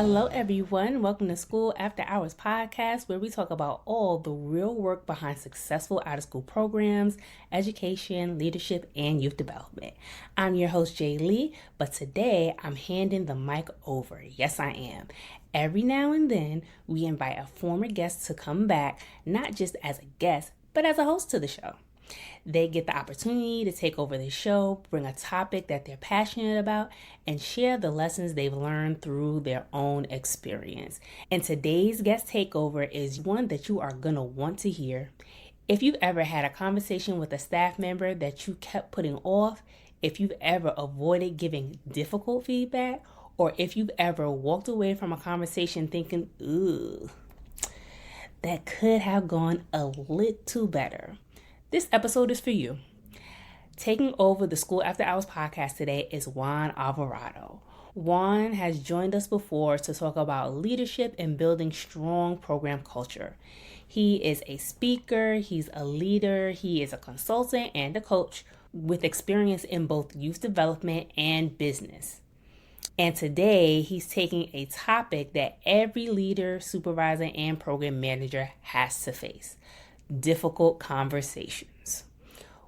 Hello, everyone. Welcome to School After Hours podcast, where we talk about all the real work behind successful out of school programs, education, leadership, and youth development. I'm your host, Jay Lee, but today I'm handing the mic over. Yes, I am. Every now and then, we invite a former guest to come back, not just as a guest, but as a host to the show. They get the opportunity to take over the show, bring a topic that they're passionate about, and share the lessons they've learned through their own experience. And today's guest takeover is one that you are going to want to hear. If you've ever had a conversation with a staff member that you kept putting off, if you've ever avoided giving difficult feedback, or if you've ever walked away from a conversation thinking, ooh, that could have gone a little better, this episode is for you. Taking over the School After Hours podcast today is Juan Alvarado. Juan has joined us before to talk about leadership and building strong program culture. He is a speaker, he's a leader, he is a consultant and a coach with experience in both youth development and business. And today he's taking a topic that every leader, supervisor, and program manager has to face: difficult conversations.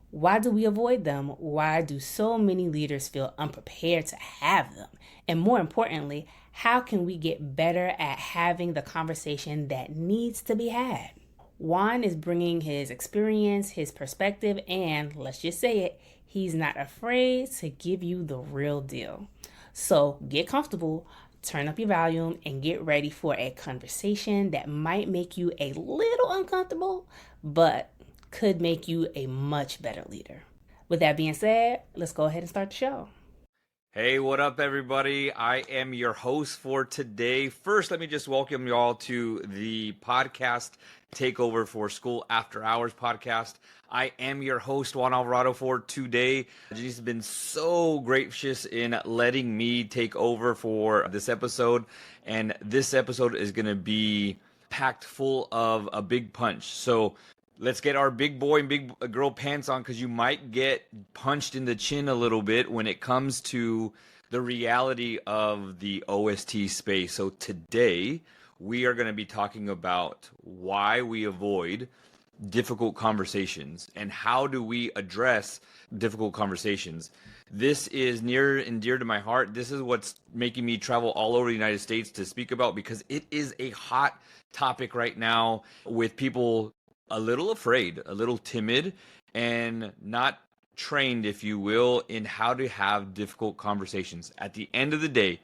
Why do we avoid them? Why do so many leaders feel unprepared to have them? And more importantly, how can we get better at having the conversation that needs to be had? Juan is bringing his experience, his perspective, and let's just say it, he's not afraid to give you the real deal. So get comfortable, turn up your volume, and get ready for a conversation that might make you a little uncomfortable, but could make you a much better leader. With that being said, let's go ahead and start the show. Hey, what up, everybody? I am your host for today. First, let me just welcome you all to the podcast takeover for School After Hours podcast. I am your host, Juan Alvarado, for today. She's been so gracious in letting me take over for this episode. And this episode is going to be packed full of a big punch. So let's get our big boy and big girl pants on, because you might get punched in the chin a little bit when it comes to the reality of the OST space. So today we are going to be talking about why we avoid difficult conversations and how do we address difficult conversations. This is near and dear to my heart. This is what's making me travel all over the United States to speak about, because it is a hot topic right now with people a little afraid, a little timid, and not trained, if you will, in how to have difficult conversations. At the end of the day,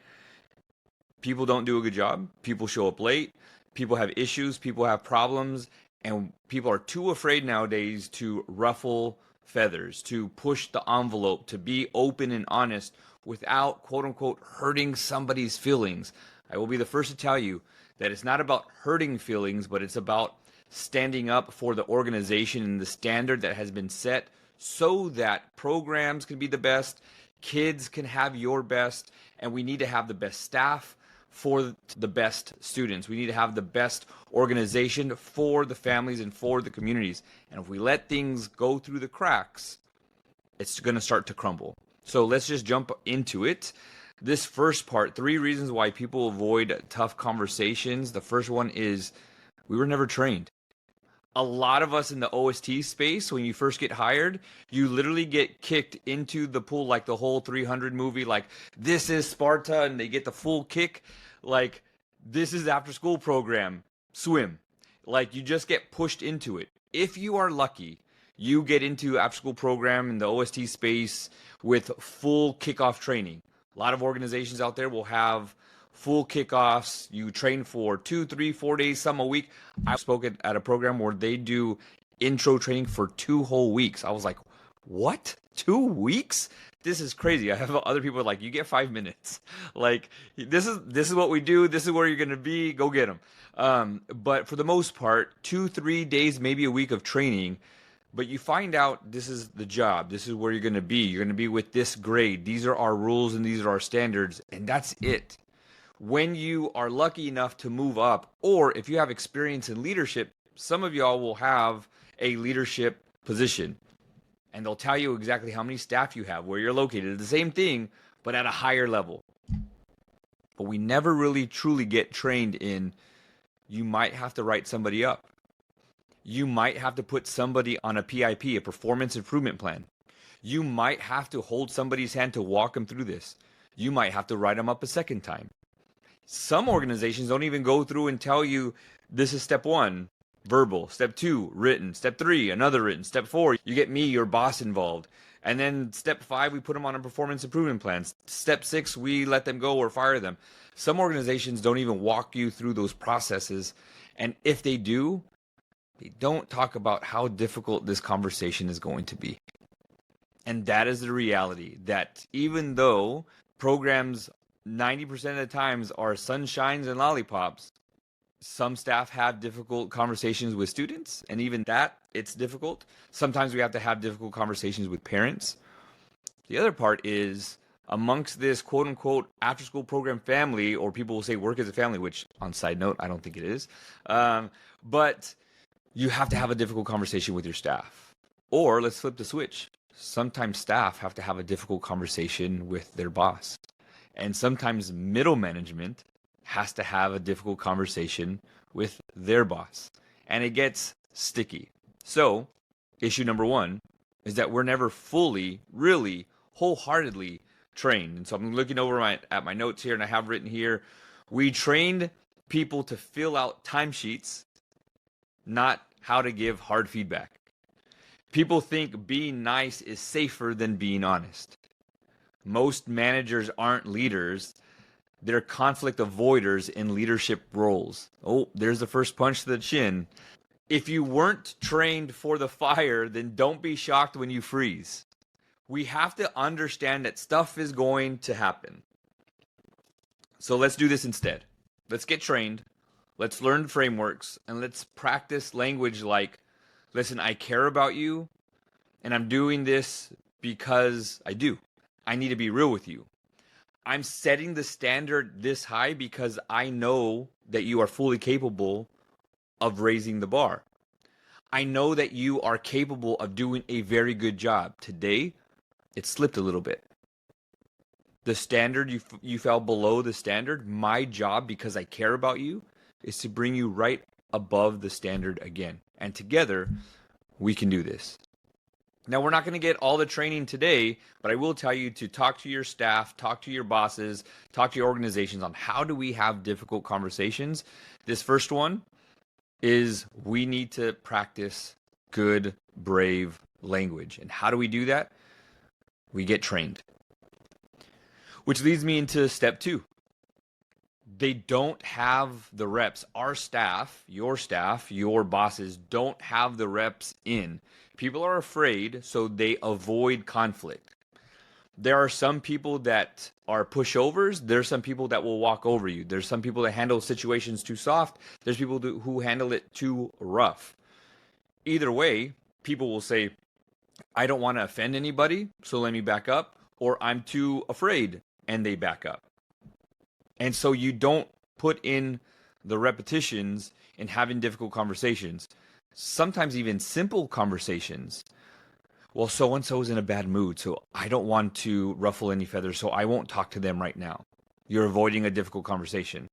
people don't do a good job. People show up late. People have issues. People have problems. And people are too afraid nowadays to ruffle feathers, to push the envelope, to be open and honest without, quote unquote, hurting somebody's feelings. I will be the first to tell you that it's not about hurting feelings, but it's about standing up for the organization and the standard that has been set so that programs can be the best, kids can have your best, and we need to have the best staff for the best students. We need to have the best organization for the families and for the communities. And if we let things go through the cracks, it's going to start to crumble. So let's just jump into it. This first part, 3 reasons why people avoid tough conversations. The first one is we were never trained. A lot of us in the OST space, when you first get hired, you literally get kicked into the pool like the whole 300 movie, like this is Sparta, and they get the full kick. Like this is after school program, swim. Like you just get pushed into it. If you are lucky, you get into after school program in the OST space with full kickoff training. A lot of organizations out there will have full kickoffs. You train for 2, 3, 4 days, some a week. I spoke at a program where they do intro training for 2 whole weeks. I was like, what? 2 weeks? This is crazy. I have other people like, you get 5 minutes. Like, this is what we do. This is where you're going to be. Go get them. But for the most part, 2, 3 days, maybe a week of training. But you find out this is the job. This is where you're going to be. You're going to be with this grade. These are our rules and these are our standards. And that's it. When you are lucky enough to move up, or if you have experience in leadership, some of y'all will have a leadership position. And they'll tell you exactly how many staff you have, where you're located. The same thing, but at a higher level. But we never really truly get trained in, you might have to write somebody up. You might have to put somebody on a PIP, a performance improvement plan. You might have to hold somebody's hand to walk them through this. You might have to write them up a second time. Some organizations don't even go through and tell you, this is step 1, verbal, step 2, written, step 3, another written, step 4, you get me, your boss, involved. And then step 5, we put them on a performance improvement plan. Step 6, we let them go or fire them. Some organizations don't even walk you through those processes. And if they do, they don't talk about how difficult this conversation is going to be. And that is the reality, that even though programs 90% of the times are sunshines and lollipops, some staff have difficult conversations with students, and even that, it's difficult. Sometimes we have to have difficult conversations with parents. The other part is, amongst this quote-unquote after-school program family, or people will say work as a family, which, on side note, I don't think it is, but you have to have a difficult conversation with your staff. Or let's flip the switch. Sometimes staff have to have a difficult conversation with their boss. And sometimes middle management has to have a difficult conversation with their boss. And it gets sticky. So, issue number 1 is that we're never fully, really, wholeheartedly trained. And so I'm looking over at my notes here, and I have written here, we trained people to fill out timesheets, not how to give hard feedback. People think being nice is safer than being honest. Most managers aren't leaders. They're conflict avoiders in leadership roles. Oh, there's the first punch to the chin. If you weren't trained for the fire, then don't be shocked when you freeze. We have to understand that stuff is going to happen. So let's do this instead. Let's get trained. Let's learn frameworks, and let's practice language like, listen, I care about you, and I'm doing this because I do. I need to be real with you. I'm setting the standard this high because I know that you are fully capable of raising the bar. I know that you are capable of doing a very good job. Today, it slipped a little bit. The standard, you fell below the standard. My job, because I care about you, is to bring you right above the standard again. And together, we can do this. Now, we're not going to get all the training today, but I will tell you to talk to your staff, talk to your bosses, talk to your organizations on how do we have difficult conversations. This first one is we need to practice good, brave language. And how do we do that? We get trained. Which leads me into step 2. They don't have the reps. Our staff, your bosses don't have the reps in. People are afraid, so they avoid conflict. There are some people that are pushovers. There's some people that will walk over you. There's some people that handle situations too soft. There's people who handle it too rough. Either way, people will say, I don't want to offend anybody, so let me back up. Or I'm too afraid, and they back up. And so you don't put in the repetitions in having difficult conversations. Sometimes even simple conversations. Well, so-and-so is in a bad mood, so I don't want to ruffle any feathers, so I won't talk to them right now. You're avoiding a difficult conversation.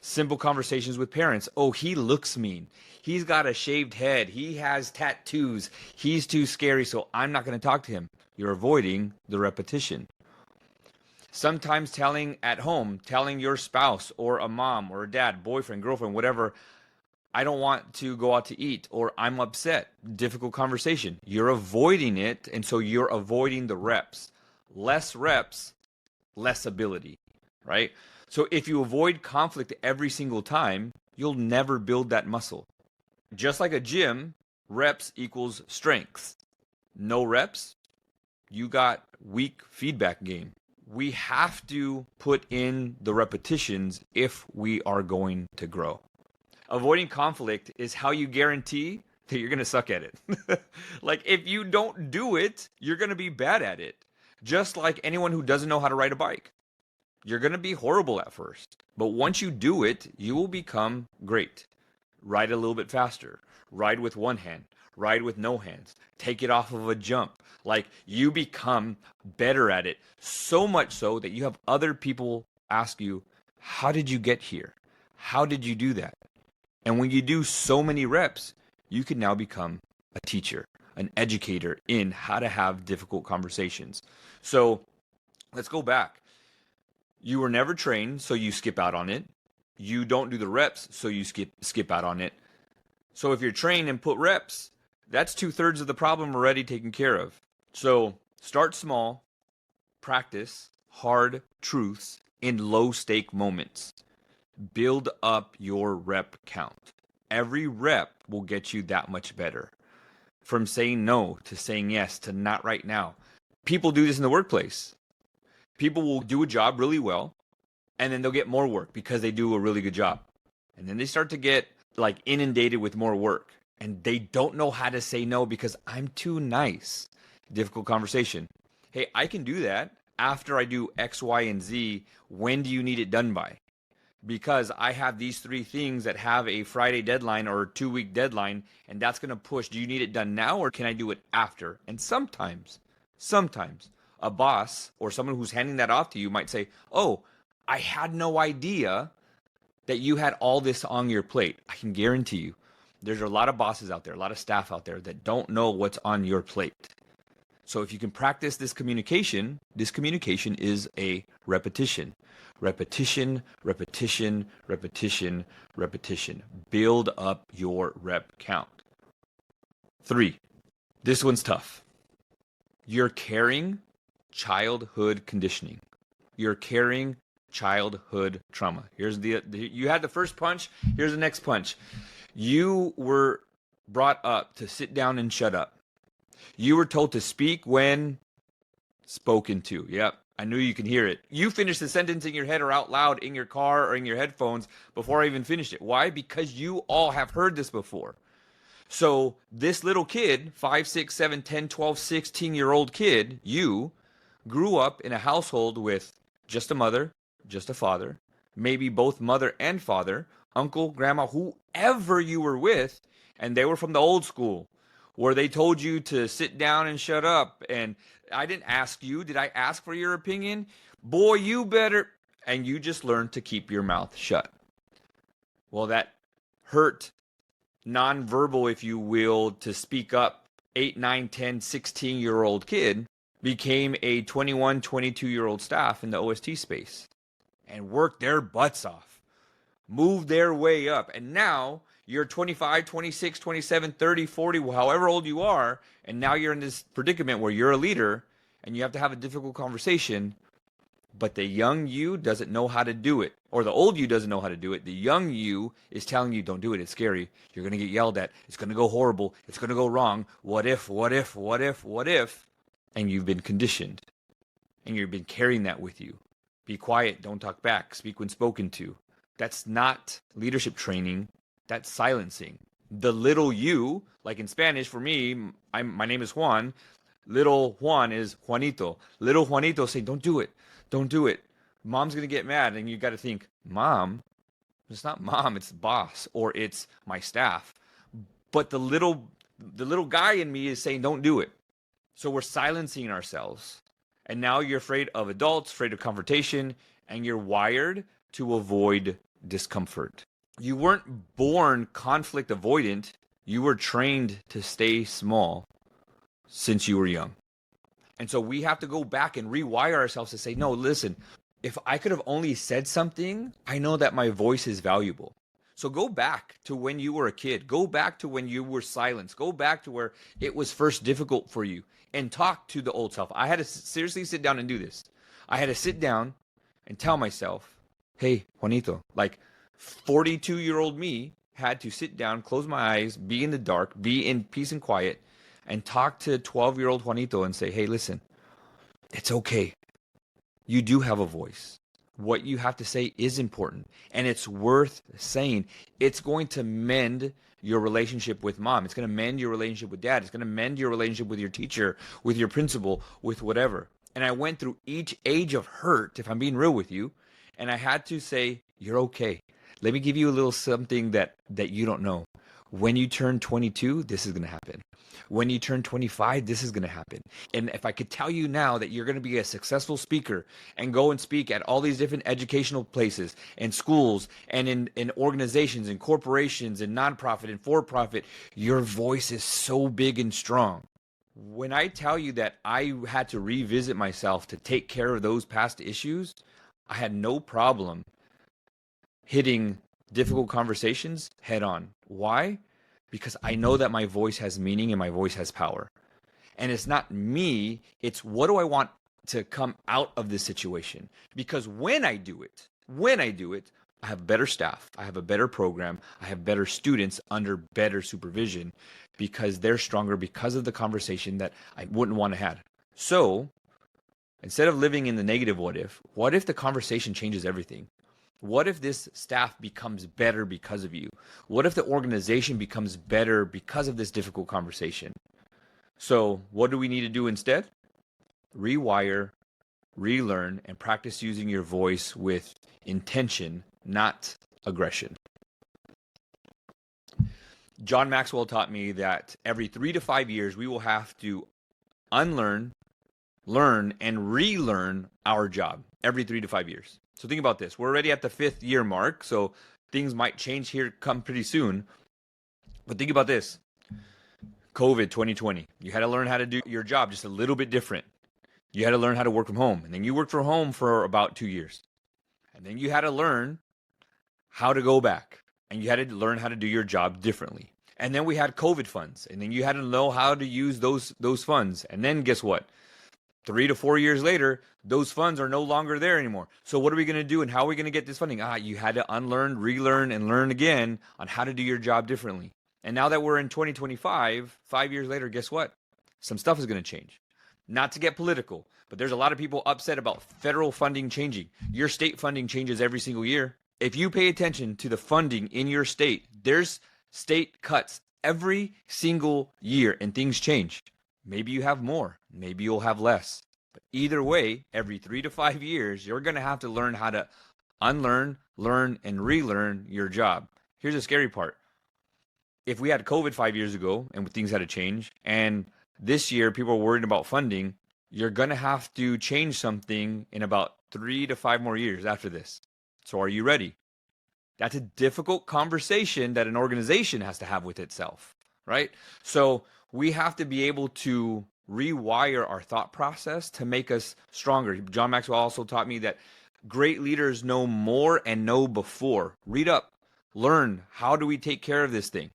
Simple conversations with parents. Oh, he looks mean. He's got a shaved head. He has tattoos. He's too scary, so I'm not going to talk to him. You're avoiding the repetition. Sometimes telling your spouse or a mom or a dad, boyfriend, girlfriend, whatever, I don't want to go out to eat, or I'm upset. Difficult conversation. You're avoiding it, and so you're avoiding the reps. Less reps, less ability, right? So if you avoid conflict every single time, you'll never build that muscle. Just like a gym, reps equals strength. No reps, you got weak feedback game. We have to put in the repetitions if we are going to grow. Avoiding conflict is how you guarantee that you're going to suck at it. Like, if you don't do it, you're going to be bad at it. Just like anyone who doesn't know how to ride a bike. You're going to be horrible at first. But once you do it, you will become great. Ride a little bit faster. Ride with one hand. Ride with no hands. Take it off of a jump. Like, you become better at it. So much so that you have other people ask you, How did you get here? How did you do that? And when you do so many reps, you can now become a teacher, an educator in how to have difficult conversations. So let's go back. You were never trained, so you skip out on it. You don't do the reps, so you skip out on it. So if you're trained and put reps, that's 2/3 of the problem already taken care of. So start small, practice hard truths in low stake moments. Build up your rep count. Every rep will get you that much better. From saying no to saying yes to not right now. People do this in the workplace. People will do a job really well, and then they'll get more work because they do a really good job. And then they start to get like inundated with more work, and they don't know how to say no because I'm too nice. Difficult conversation. Hey, I can do that after I do X, Y, and Z. When do you need it done by? Because I have these 3 things that have a Friday deadline or a 2-week deadline, and that's going to push. Do you need it done now, or can I do it after? And sometimes a boss or someone who's handing that off to you might say, oh, I had no idea that you had all this on your plate. I can guarantee you there's a lot of bosses out there, a lot of staff out there that don't know what's on your plate. So if you can practice this communication is a repetition. Repetition, repetition, repetition, repetition. Build up your rep count. 3, this one's tough. You're carrying childhood conditioning. You're carrying childhood trauma. You had the first punch, here's the next punch. You were brought up to sit down and shut up. You were told to speak when spoken to. Yep, I knew you can hear it. You finished the sentence in your head or out loud in your car or in your headphones before I even finished it. Why? Because you all have heard this before. So this little kid, 5, 6, 7, 10, 12, 16-year-old kid, you grew up in a household with just a mother, just a father, maybe both mother and father, uncle, grandma, whoever you were with, and they were from the old school, where they told you to sit down and shut up. And I didn't ask you. Did I ask for your opinion? Boy, you better. And you just learned to keep your mouth shut. Well, that hurt, nonverbal, if you will, to speak up 8, 9, 10, 16-year-old kid became a 21, 22-year-old staff in the OST space and worked their butts off, moved their way up. And now you're 25, 26, 27, 30, 40, however old you are, and now you're in this predicament where you're a leader and you have to have a difficult conversation, but the young you doesn't know how to do it, or the old you doesn't know how to do it. The young you is telling you, don't do it, it's scary, you're going to get yelled at, it's going to go horrible, it's going to go wrong, what if, what if, what if, what if? And you've been conditioned, and you've been carrying that with you. Be quiet, don't talk back, speak when spoken to. That's not leadership training. That's silencing. The little you, like in Spanish, for me, my name is Juan. Little Juan is Juanito. Little Juanito saying, don't do it. Don't do it. Mom's going to get mad. And you got to think, mom, it's not mom, it's boss, or it's my staff. But the little guy in me is saying, don't do it. So we're silencing ourselves. And now you're afraid of adults, afraid of confrontation, and you're wired to avoid discomfort. You weren't born conflict avoidant. You were trained to stay small since you were young. And so we have to go back and rewire ourselves to say, no, listen, if I could have only said something, I know that my voice is valuable. So go back to when you were a kid. Go back to when you were silenced. Go back to where it was first difficult for you and talk to the old self. I had to seriously sit down and do this. I had to sit down and tell myself, hey, Juanito, like 42-year-old me had to sit down, close my eyes, be in the dark, be in peace and quiet, and talk to 12-year-old Juanito and say, hey, listen, it's okay. You do have a voice. What you have to say is important, and it's worth saying. It's going to mend your relationship with mom. It's going to mend your relationship with dad. It's going to mend your relationship with your teacher, with your principal, with whatever. And I went through each age of hurt, if I'm being real with you, and I had to say, you're okay. Let me give you a little something that you don't know. When you turn 22, this is going to happen. When you turn 25, this is going to happen. And if I could tell you now that you're going to be a successful speaker and go and speak at all these different educational places and schools and in organizations and corporations and nonprofit and for-profit, your voice is so big and strong. When I tell you that I had to revisit myself to take care of those past issues, I had no problem hitting difficult conversations head on. Why? Because I know that my voice has meaning and my voice has power. And it's not me, it's what do I want to come out of this situation? Because when I do it, I have better staff, I have a better program, I have better students under better supervision because they're stronger because of the conversation that I wouldn't want to have. So instead of living in the negative what if the conversation changes everything? What if this staff becomes better because of you? What if the organization becomes better because of this difficult conversation? So what do we need to do instead? Rewire, relearn, and practice using your voice with intention, not aggression. John Maxwell taught me that every 3 to 5 years, we will have to unlearn, learn, and relearn our job every 3 to 5 years. So think about this. We're already at the 5th year mark, so things might change here come pretty soon. But think about this. COVID 2020. You had to learn how to do your job just a little bit different. You had to learn how to work from home. And then you worked from home for about 2 years. And then you had to learn how to go back. And you had to learn how to do your job differently. And then we had COVID funds. And then you had to know how to use those funds. And then guess what? 3 to 4 years later, those funds are no longer there anymore. So what are we going to do and how are we going to get this funding? You had to unlearn, relearn, and learn again on how to do your job differently. And now that we're in 2025, 5 years later, guess what? Some stuff is going to change. Not to get political, but there's a lot of people upset about federal funding changing. Your state funding changes every single year. If you pay attention to the funding in your state, there's state cuts every single year and things change. Maybe you have more, maybe you'll have less. But either way, every 3 to 5 years, you're going to have to learn how to unlearn, learn, and relearn your job. Here's the scary part. If we had COVID 5 years ago and things had to change, and this year people are worried about funding, you're going to have to change something in about 3 to 5 more years after this. So are you ready? That's a difficult conversation that an organization has to have with itself, right? So we have to be able to rewire our thought process to make us stronger. John Maxwell also taught me that great leaders know more and know before. Read up, learn. How do we take care of this thing?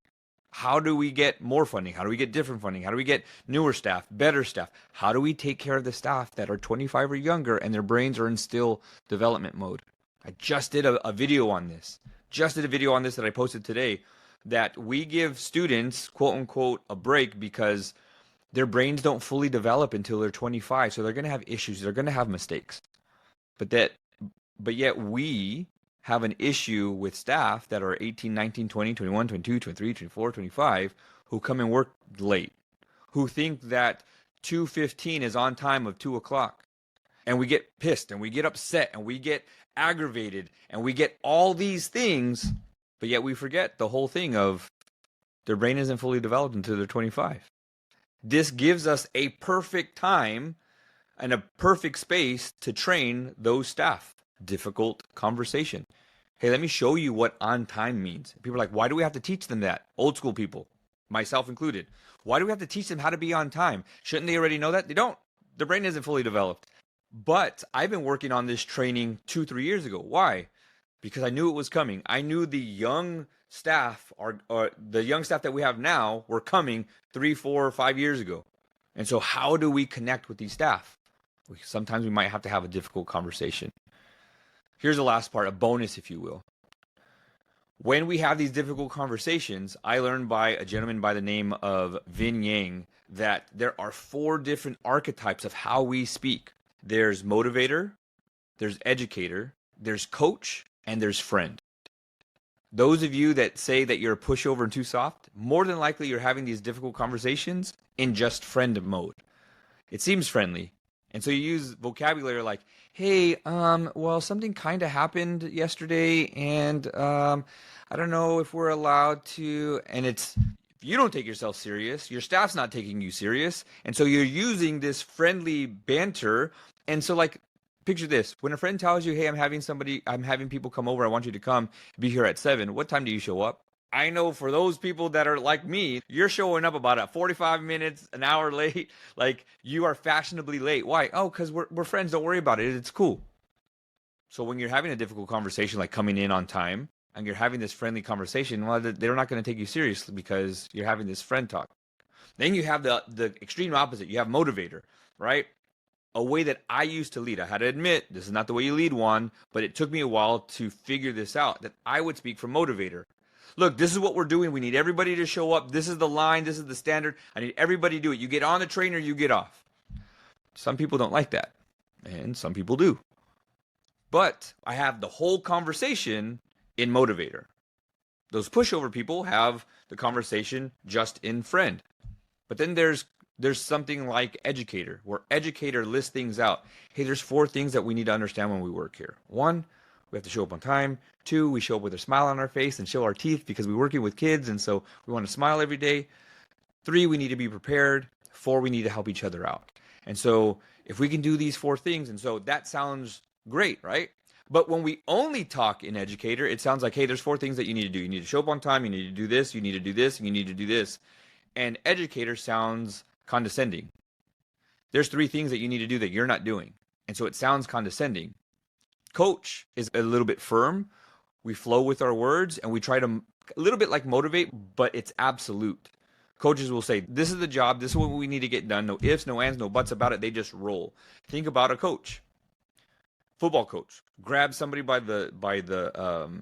How do we get more funding? How do we get different funding? How do we get newer staff, better staff? How do we take care of the staff that are 25 or younger and their brains are in still development mode? I just did a video on this. That I posted today, that we give students, quote unquote, a break because their brains don't fully develop until they're 25. So they're going to have issues. They're going to have mistakes. But yet we have an issue with staff that are 18, 19, 20, 21, 22, 23, 24, 25, who come and work late, who think that 2:15 is on time of 2 o'clock. And we get pissed and we get upset and we get aggravated and we get all these things, but yet we forget the whole thing of their brain isn't fully developed until they're 25. This gives us a perfect time and a perfect space to train those staff. Difficult conversation. Hey, let me show you what on time means. People are like, why do we have to teach them that? Old school people, myself included. Why do we have to teach them how to be on time? Shouldn't they already know that? They don't. Their brain isn't fully developed. But I've been working on this training 2-3 years ago. Why? Because I knew it was coming. I knew the young staff, or the young staff that we have now, were coming 3, 4, 5 years ago. And so how do we connect with these staff? Sometimes we might have to have a difficult conversation. Here's the last part, a bonus, if you will. When we have these difficult conversations, I learned by a gentleman by the name of Vin Yang that there are 4 different archetypes of how we speak. There's motivator, there's educator, there's coach, and there's friend. Those of you that say that you're a pushover and too soft, more than likely you're having these difficult conversations in just friend mode. It seems friendly, And so you use vocabulary like, hey, well, something kind of happened yesterday, and I don't know if we're allowed to. And it's, if you don't take yourself serious, your staff's not taking you serious. And so you're using this friendly banter. And so, like, picture this: when a friend tells you, hey, I'm having people come over, I want you to come, be here at 7, what time do you show up? I know for those people that are like me, you're showing up about 45 minutes, an hour late. Like, you are fashionably late. Why? Oh, because we're friends. Don't worry about it. It's cool. So when you're having a difficult conversation, like coming in on time, and you're having this friendly conversation, well, they're not going to take you seriously because you're having this friend talk. Then you have the extreme opposite. You have motivator, right? A way that I used to lead. I had to admit, this is not the way you lead, one, but it took me a while to figure this out, that I would speak from motivator. Look, this is what we're doing. We need everybody to show up. This is the line. This is the standard. I need everybody to do it. You get on the train or you get off. Some people don't like that, and some people do. But I have the whole conversation in motivator. Those pushover people have the conversation just in friend. But then there's something like educator, where educator lists things out. Hey, there's 4 things that we need to understand when we work here. 1, we have to show up on time. 2, we show up with a smile on our face and show our teeth because we're working with kids, and so we want to smile every day. 3, we need to be prepared. 4, we need to help each other out. And so if we can do these 4 things, and so that sounds great, right? But when we only talk in educator, it sounds like, hey, there's 4 things that you need to do. You need to show up on time. You need to do this. You need to do this. And you need to do this. And educator sounds condescending. There's 3 things that you need to do that you're not doing. And so it sounds condescending. Coach is a little bit firm. We flow with our words and we try to a little bit like motivate, but it's absolute. Coaches will say, this is the job. This is what we need to get done. No ifs, no ands, no buts about it. They just roll. Think about a coach. Football coach grabs somebody by the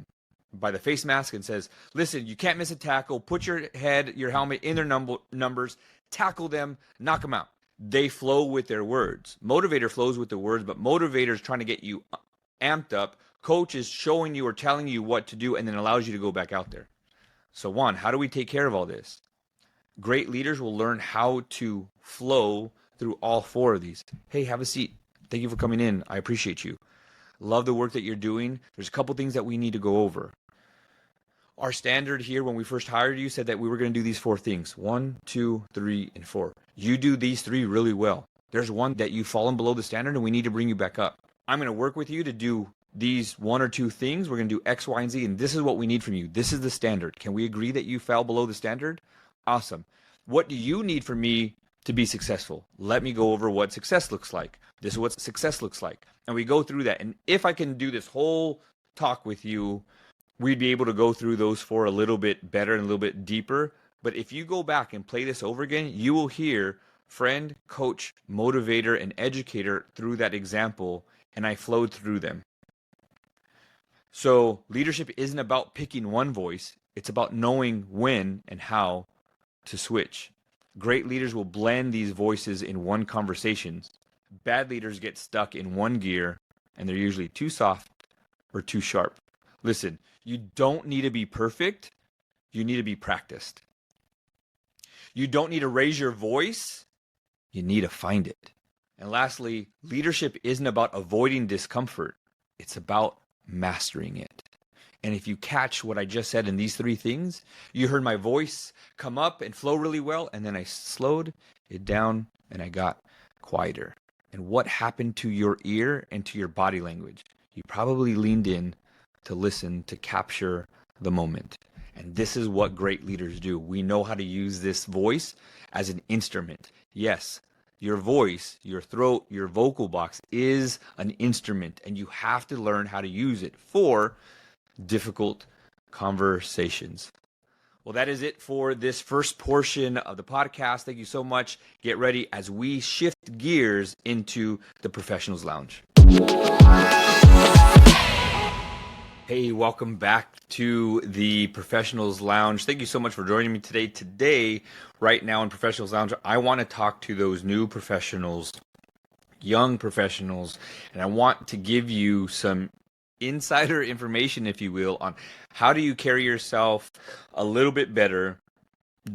face mask and says, listen, you can't miss a tackle. Put your helmet in their numbers, tackle them, knock them out. They flow with their words. Motivator flows with the words, but motivator is trying to get you amped up. Coach is showing you or telling you what to do and then allows you to go back out there. So Juan, how do we take care of all this? Great leaders will learn how to flow through all 4 of these. Hey, have a seat. Thank you for coming in. I appreciate you. Love the work that you're doing. There's a couple things that we need to go over. Our standard here when we first hired you said that we were going to do these 4 things. 1, 2, 3, and 4. You do these 3 really well. There's one that you've fallen below the standard and we need to bring you back up. I'm going to work with you to do these 1 or 2 things. We're going to do X, Y, and Z, and this is what we need from you. This is the standard. Can we agree that you fell below the standard? Awesome. What do you need from me to be successful? Let me go over what success looks like. This is what success looks like. And we go through that. And if I can do this whole talk with you, we'd be able to go through those 4 a little bit better and a little bit deeper. But if you go back and play this over again, you will hear friend, coach, motivator, and educator through that example. And I flowed through them. So leadership isn't about picking one voice. It's about knowing when and how to switch. Great leaders will blend these voices in one conversation. Bad leaders get stuck in one gear, and they're usually too soft or too sharp. Listen, you don't need to be perfect. You need to be practiced. You don't need to raise your voice. You need to find it. And lastly, leadership isn't about avoiding discomfort. It's about mastering it. And if you catch what I just said in these 3 things, you heard my voice come up and flow really well, and then I slowed it down and I got quieter. And what happened to your ear and to your body language? You probably leaned in to listen, to capture the moment. And this is what great leaders do. We know how to use this voice as an instrument. Yes, your voice, your throat, your vocal box is an instrument, and you have to learn how to use it for difficult conversations. Well, that is it for this first portion of the podcast. Thank you so much. Get ready as we shift gears into the Professionals Lounge. Hey, welcome back to the Professionals Lounge. Thank you so much for joining me today. Today, right now in Professionals Lounge, I want to talk to those new professionals, young professionals, and I want to give you some insider information, if you will, on how do you carry yourself a little bit better,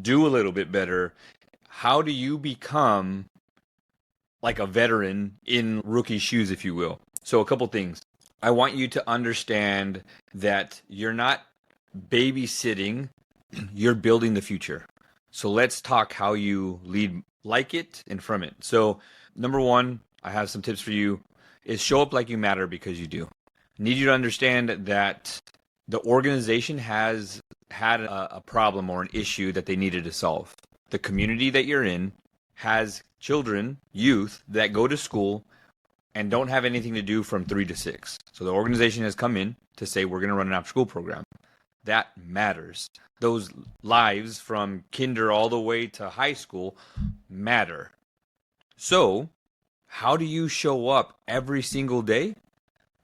do a little bit better. How do you become like a veteran in rookie shoes, if you will. So a couple things. I want you to understand that you're not babysitting, you're building the future. So let's talk how you lead like it and from it. So number one, I have some tips for you, is show up like you matter because you do. I need you to understand that the organization has had a problem or an issue that they needed to solve. The community that you're in has children, youth, that go to school and don't have anything to do from 3 to 6. So the organization has come in to say, we're going to run an after-school program. That matters. Those lives from kinder all the way to high school matter. So how do you show up every single day?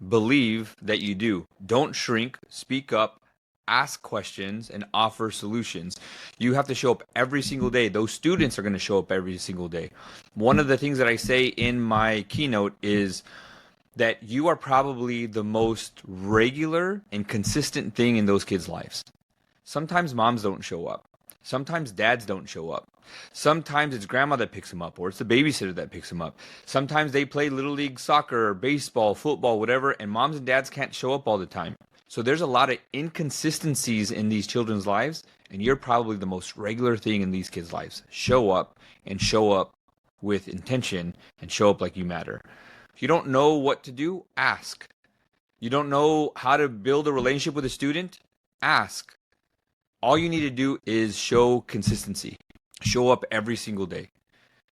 Believe that you do. Don't shrink, speak up, ask questions, and offer solutions. You have to show up every single day. Those students are going to show up every single day. One of the things that I say in my keynote is that you are probably the most regular and consistent thing in those kids' lives. Sometimes moms don't show up. Sometimes dads don't show up. Sometimes it's grandma that picks them up, or it's the babysitter that picks them up. Sometimes they play little league soccer, or baseball, football, whatever, and moms and dads can't show up all the time. So there's a lot of inconsistencies in these children's lives, and you're probably the most regular thing in these kids' lives. Show up, and show up with intention, and show up like you matter. If you don't know what to do, ask. You don't know how to build a relationship with a student, ask. All you need to do is show consistency. Show up every single day.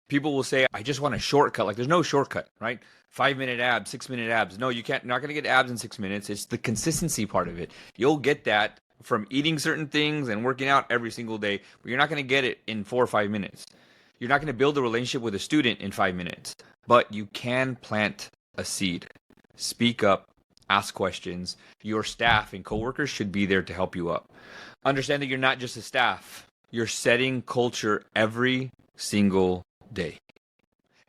People will say, I just want a shortcut. Like, there's no shortcut, right? 5-minute abs, 6-minute abs. No, you can't. You're not going to get abs in 6 minutes. It's the consistency part of it. You'll get that from eating certain things and working out every single day, but you're not going to get it in 4 or 5 minutes. You're not going to build a relationship with a student in 5 minutes, but you can plant a seed. Speak up, ask questions. Your staff and coworkers should be there to help you up. Understand that you're not just a staff. You're setting culture every single day.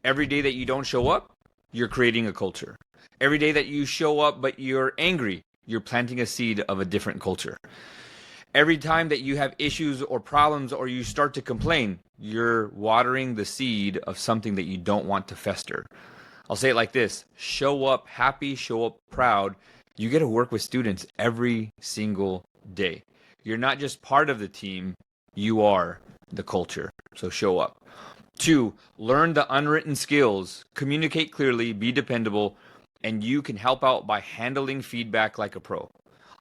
Every day that you don't show up, you're creating a culture. Every day that you show up but you're angry, you're planting a seed of a different culture. Every time that you have issues or problems or you start to complain, you're watering the seed of something that you don't want to fester. I'll say it like this: show up happy, show up proud. You get to work with students every single day. You're not just part of the team, you are the culture. So show up. 2, learn the unwritten skills. Communicate clearly, be dependable, and you can help out by handling feedback like a pro.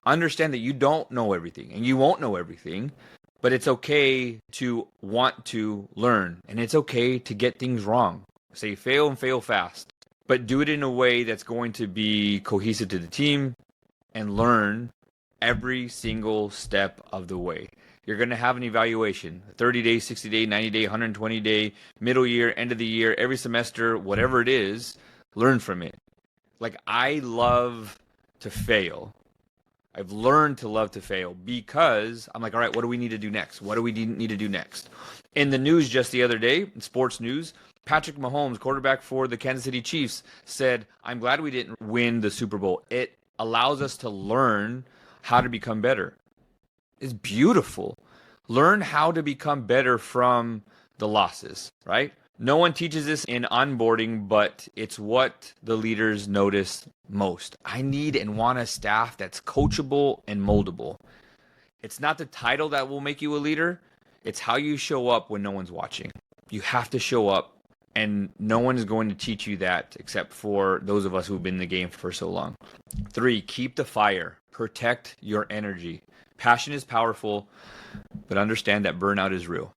Understand that you don't know everything, and you won't know everything, but it's okay to want to learn, and it's okay to get things wrong. Say fail and fail fast, but do it in a way that's going to be cohesive to the team and learn every single step of the way. You're going to have an evaluation, 30-day, 60-day, 90-day, 120-day, middle year, end of the year, every semester, whatever it is, learn from it. Like, I love to fail. I've learned to love to fail because I'm like, all right, what do we need to do next? What do we need to do next? In the news just the other day, in sports news, Patrick Mahomes, quarterback for the Kansas City Chiefs, said, I'm glad we didn't win the Super Bowl. It allows us to learn how to become better. It's beautiful. Learn how to become better from the losses, right? No one teaches this in onboarding, but it's what the leaders notice most. I need and want a staff that's coachable and moldable. It's not the title that will make you a leader. It's how you show up when no one's watching. You have to show up, and no one is going to teach you that except for those of us who've been in the game for so long. 3, keep the fire. Protect your energy. Passion is powerful, but understand that burnout is real.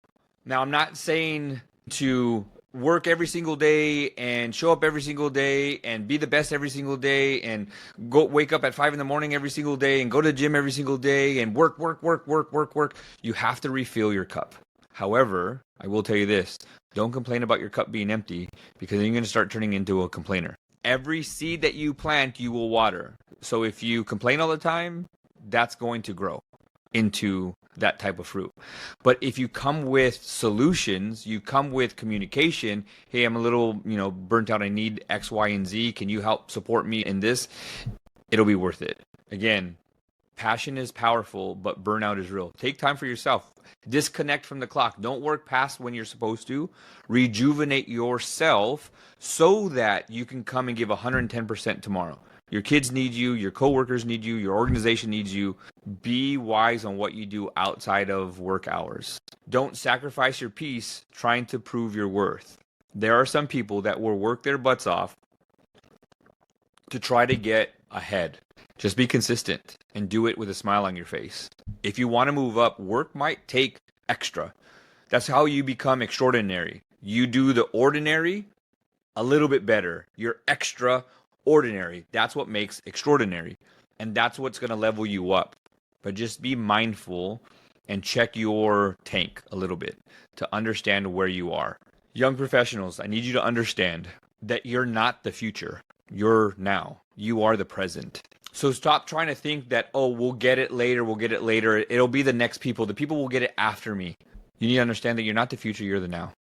Now, I'm not saying to work every single day and show up every single day and be the best every single day and go wake up at 5 in the morning every single day and go to the gym every single day and work. You have to refill your cup. However, I will tell you this: don't complain about your cup being empty, because then you're going to start turning into a complainer. Every seed that you plant, you will water. So if you complain all the time, that's going to grow into that type of fruit. But if you come with solutions, you come with communication, hey, I'm a little, burnt out. I need X, Y, and Z. Can you help support me in this? It'll be worth it. Again, Passion is powerful, but burnout is real. Take time for yourself. Disconnect from the clock. Don't work past when you're supposed to. Rejuvenate yourself so that you can come and give 110% tomorrow. Your kids need you. Your coworkers need you. Your organization needs you. Be wise on what you do outside of work hours. Don't sacrifice your peace trying to prove your worth. There are some people that will work their butts off to try to get ahead. Just be consistent and do it with a smile on your face. If you want to move up, work might take extra. That's how you become extraordinary. You do the ordinary a little bit better. You're extraordinary. That's what makes extraordinary. And that's what's going to level you up. But just be mindful and check your tank a little bit to understand where you are. Young professionals, I need you to understand that you're not the future. You're now. You are the present. So stop trying to think that, oh, we'll get it later. It'll be the next people. The people will get it after me. You need to understand that you're not the future, you're the now.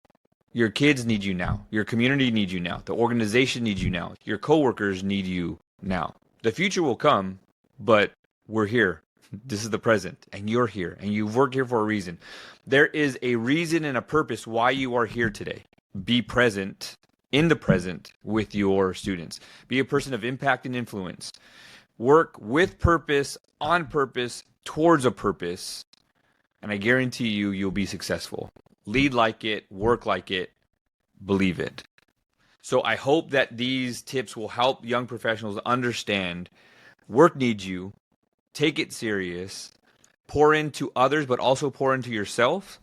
Your kids need you now. Your community needs you now. The organization needs you now. Your coworkers need you now. The future will come, but we're here. This is the present, and you're here, and you've worked here for a reason. There is a reason and a purpose why you are here today. Be present in the present with your students. Be a person of impact and influence. Work with purpose, on purpose, towards a purpose, and I guarantee you, you'll be successful. Lead like it, work like it, believe it. So I hope that these tips will help young professionals understand work needs you, take it serious, pour into others, but also pour into yourself,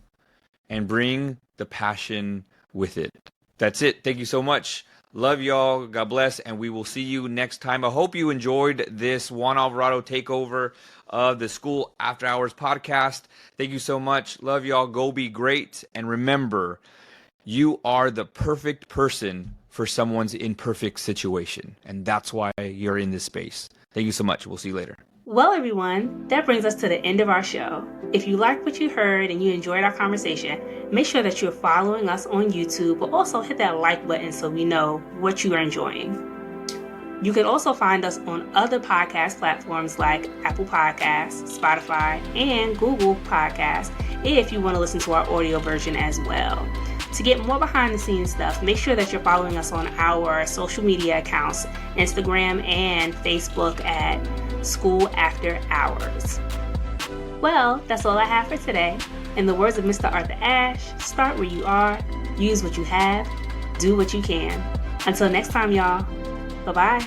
and bring the passion with it. That's it. Thank you so much. Love y'all. God bless. And we will see you next time. I hope you enjoyed this Juan Alvarado takeover of the School After Hours podcast. Thank you so much. Love y'all. Go be great. And remember, you are the perfect person for someone's imperfect situation. And that's why you're in this space. Thank you so much. We'll see you later. Well, everyone, that brings us to the end of our show. If you liked what you heard and you enjoyed our conversation, make sure that you're following us on YouTube, but also hit that like button so we know what you are enjoying. You can also find us on other podcast platforms like Apple Podcasts, Spotify, and Google Podcasts if you want to listen to our audio version as well. To get more behind the scenes stuff, make sure that you're following us on our social media accounts, Instagram and Facebook at School After Hours. Well, that's all I have for today. In the words of Mr. Arthur Ashe, start where you are, use what you have, do what you can. Until next time, y'all. Bye-bye.